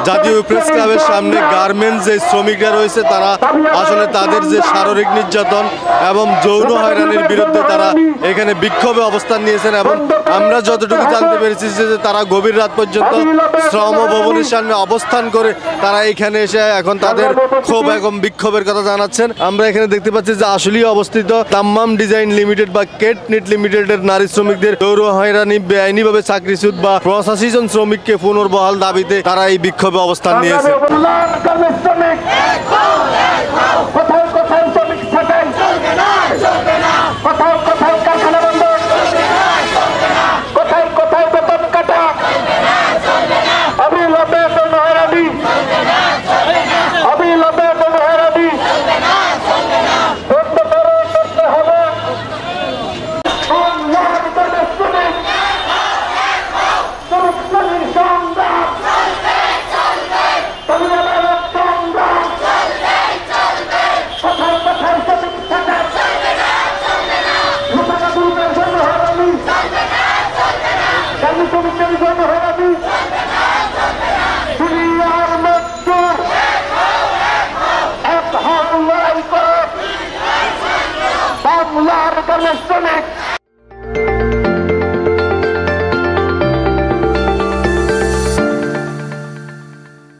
জাতীয় প্রেস ক্লাবের সামনে গার্মেন্টস যে শ্রমিকরা রয়েছে তারা আসলে তাদের যে শারীরিক নির্যাতন এবং যৌন হয়রানির বিরুদ্ধে তারা এখানে বিক্ষোভে অবস্থান নিয়েছেন এবং আমরা যতটুকু জানতে পেরেছি যে তারা গভীর রাত পর্যন্ত শ্রম ভবনের সামনে অবস্থান করে তারা এখানে এসে এখন তাদের ক্ষোভ এবং বিক্ষোভের কথা জানাচ্ছেন। আমরা এখানে দেখতে পাচ্ছি যে আসলেই অবস্থিত তাম্মাম ডিজাইন লিমিটেড বা কেট নিট লিমিটেডের নারী শ্রমিকদের যৌন হয়রানি বেআইনিভাবে চাকরিচ্যুত বা 85 জন শ্রমিককে পুনর্বহাল দাবিতে তারা এই বিক্ষোভে অবস্থান নিয়েছে। Bamular Karnasonic